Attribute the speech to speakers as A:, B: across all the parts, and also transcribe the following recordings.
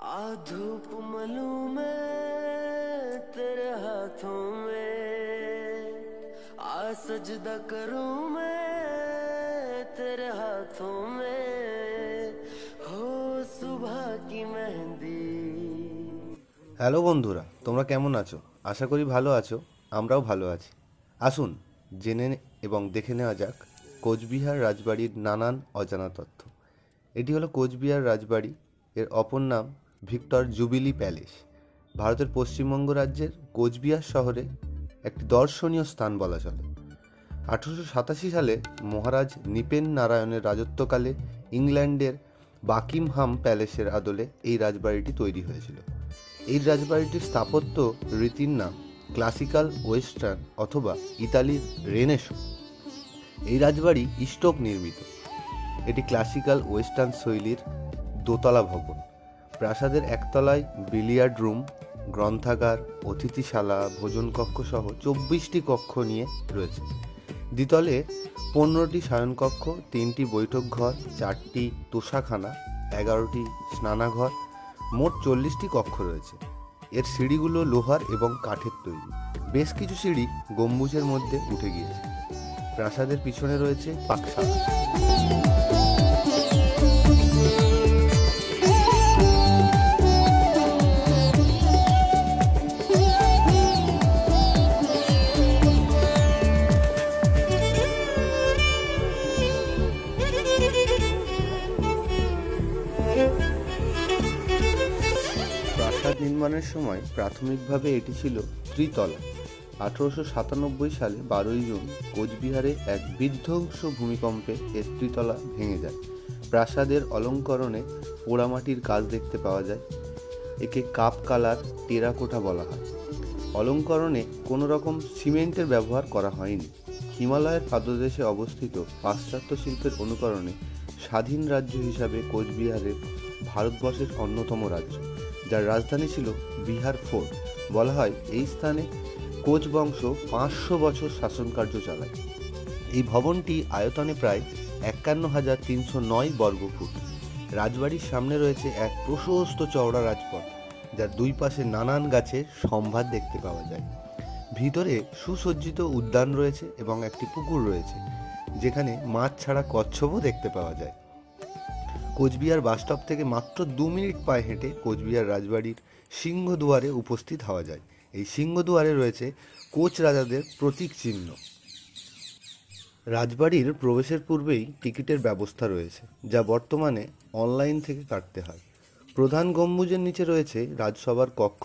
A: धूप मलूं मैं तेरे हाथों में, सजदा करूं मैं तेरे हाथों में, हो सुबह की मेहंदी।
B: হ্যালো বন্ধুরা, তোমরা কেমন আছো? আশা করি ভালো আছো। আমরাও ভালো আছি। আসুন জেনে এবং দেখে নেওয়া যাক কোচবিহার রাজবাড়ির নানান অজানা তথ্য। এটি হলো কোচবিহার রাজবাড়ি। এর অপর নাম ভিক্টর জুবিলি প্যালেস। ভারতের পশ্চিমবঙ্গ রাজ্যের কোচবিহার শহরে একটি দর্শনীয় স্থান বলা চলে। 1887 সালে মহারাজ নৃপেন নারায়ণের রাজত্বকালে ইংল্যান্ডের বাকিংহাম প্যালেসের আদলে এই রাজবাড়িটি তৈরি হয়েছিল। এই রাজবাড়িটির স্থাপত্য রীতির নাম ক্লাসিক্যাল ওয়েস্টার্ন অথবা ইতালির রেনেসো। এই রাজবাড়ি স্টোক নির্মিত। এটি ক্লাসিক্যাল ওয়েস্টার্ন শৈলীর দোতলা ভবন। প্রাসাদের একতলায় বিলিয়ার্ড রুম, গ্রন্থাগার, অতিথিশালা, ভোজনকক্ষ সহ 24টি কক্ষ নিয়ে রয়েছে। দ্বিতলে 15টি শয়নকক্ষ, 3টি বৈঠক ঘর, 4টি তোষাখানা, 11টি স্নানাঘর, মোট 40টি কক্ষ রয়েছে। এর সিঁড়িগুলো লোহার এবং কাঠের তৈরি। বেশ কিছু সিঁড়ি গম্বুজের মধ্যে উঠে গিয়েছে। প্রাসাদের পিছনে রয়েছে পাকশালা। প্রাসাদ নির্মাণের সময় প্রাথমিকভাবে এটি ছিল ত্রিতলা। 1897 সালে 12 জুন কোচবিহারে এক বিধ্বংস ভূমিকম্পে এর ত্রিতলা ভেঙে যায়। প্রাসাদের অলঙ্করণে পোড়ামাটির কাজ দেখতে পাওয়া যায়। একে কাপ কালার টেরাকোটা বলা হয়। অলঙ্করণে কোনো রকম সিমেন্টের ব্যবহার করা হয়নি। হিমালয়ের পাদদেশে অবস্থিত পাশ্চাত্য শিল্পের অনুকরণে স্বাধীন রাজ্য হিসাবে কোচবিহারের ভারতবর্ষের অন্যতম রাজ্য, যার রাজধানী ছিল বিহার ফোর্ট। বলা হয় এই স্থানে কোচ বংশ 500 বছর শাসনকার্য চালায়। এই ভবনটি আয়তনে প্রায় 51,309 বর্গফুট। রাজবাড়ির সামনে রয়েছে এক প্রশস্ত চওড়া রাজপথ, যার দুই পাশে নানান গাছের সম্ভার দেখতে পাওয়া যায়। ভিতরে সুসজ্জিত উদ্যান রয়েছে এবং একটি পুকুর রয়েছে, যেখানে মাছ ছাড়া কচ্ছপও দেখতে পাওয়া যায়। কোচবিহার বাসস্টপ থেকে মাত্র 2 মিনিট পায়ে হেঁটে কোচবিহার রাজবাড়ির সিংহদুয়ারে উপস্থিত হওয়া যায়। এই সিংহদুয়ারে রয়েছে কোচ রাজাদের প্রতীক চিহ্ন। রাজবাড়ির প্রবেশের পূর্বেই টিকিটের ব্যবস্থা রয়েছে, যা বর্তমানে অনলাইন থেকে কাটতে হয়। প্রধান গম্বুজের নিচে রয়েছে রাজসভার কক্ষ।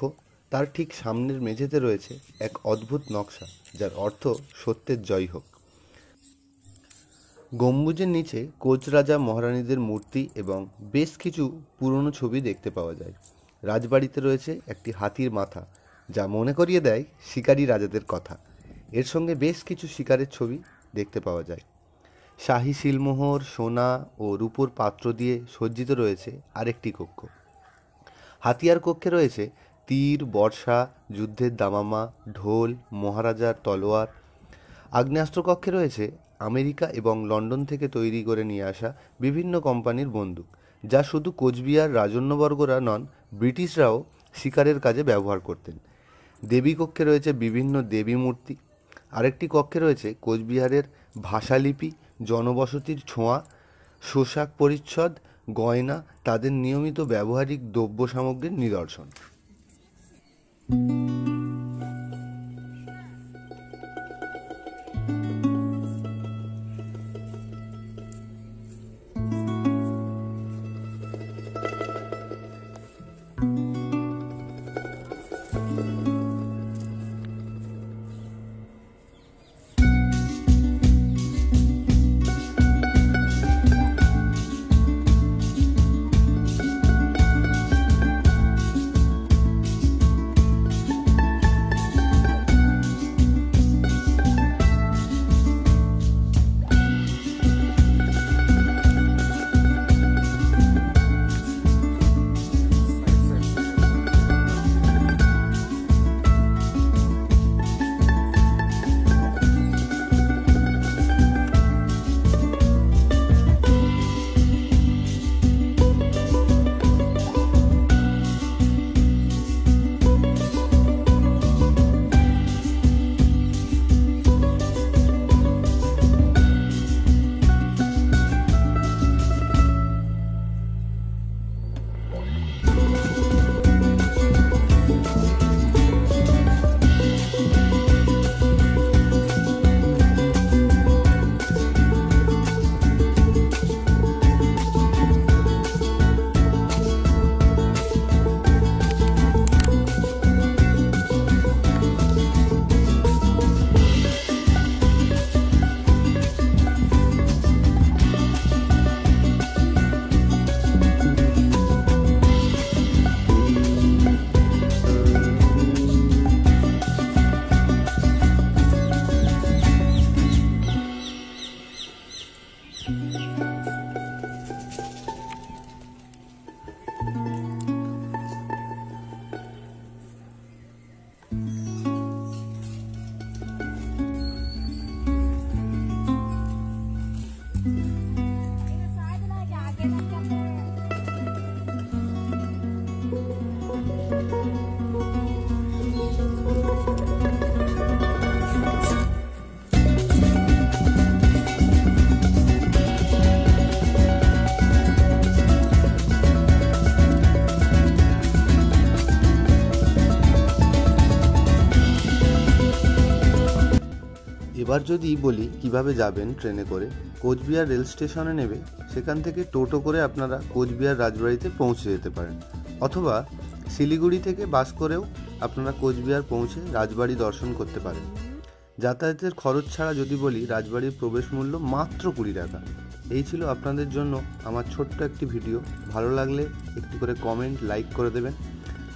B: তার ঠিক সামনের মেঝেতে রয়েছে এক অদ্ভুত নকশা, যার অর্থ সত্যের জয় হোক। গম্বুজের নিচে কোচ রাজা মহারানীদের মূর্তি এবং বেশ কিছু পুরনো ছবি দেখতে পাওয়া যায়। রাজবাড়িতে রয়েছে একটি হাতির মাথা, যা মনে করিয়ে দেয় শিকারী রাজাদের কথা। এর সঙ্গে বেশ কিছু শিকারের ছবি দেখতে পাওয়া যায়। শাহী শিলমোহর, সোনা ও রূপোর পাত্র দিয়ে সজ্জিত রয়েছে আরেকটি কক্ষ। হাতিয়ার কক্ষে রয়েছে তীর, বর্শা, যুদ্ধের দামামা, ঢোল, মহারাজার তলোয়ার। আগ্নেয়াস্ত্র কক্ষে রয়েছে আমেরিকা এবং লন্ডন থেকে তৈরি করে নিয়ে আসা বিভিন্ন কোম্পানির বন্দুক, যা শুধু কোচবিহার রাজন্যবর্গরা নন, ব্রিটিশরাও শিকারের কাজে ব্যবহার করতেন। দেবী কক্ষে রয়েছে বিভিন্ন দেবী মূর্তি। আরেকটি কক্ষে রয়েছে কোচবিহারের ভাষালিপি, জনবসতির ছোঁয়া, পোশাক পরিচ্ছদ, গয়না, তাদের নিয়মিত ব্যবহারিক দ্রব্য সামগ্রীর নিদর্শন। এবার যদি বলি কিভাবে যাবেন ট্রেনে করে, কোচবিহার রেল স্টেশনে নেবে, সেখান থেকে টোটো করে আপনারা কোচবিহার রাজবাড়িতে পৌঁছে যেতে পারেন, অথবা শিলিগুড়ি থেকে বাস করেও আপনারা কোচবিহার পৌঁছে রাজবাড়ি দর্শন করতে পারেন। যাতায়াতের খরচ ছাড়া যদি বলি, রাজবাড়ির প্রবেশ মূল্য মাত্র 20 টাকা। এই ছিল আপনাদের জন্য আমার ছোট্ট একটি ভিডিও। ভালো লাগলে একটি করে কমেন্ট, লাইক করে দেবেন।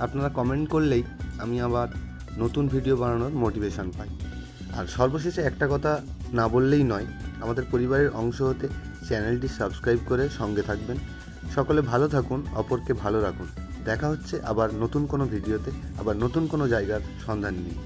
B: আপনারা কমেন্ট করলেই আমি আবার নতুন ভিডিও বানানোর মোটিভেশন পাই। আর সর্বশেষে একটা কথা না বললেই নয়, আমাদের পরিবারের অংশ হতে চ্যানেলটি সাবস্ক্রাইব করে সঙ্গে থাকবেন। সকলে ভালো থাকুন, অপরকে ভালো রাখুন। দেখা হচ্ছে আবার নতুন কোনো ভিডিওতে, আবার নতুন কোনো জায়গার সন্ধান নিয়ে।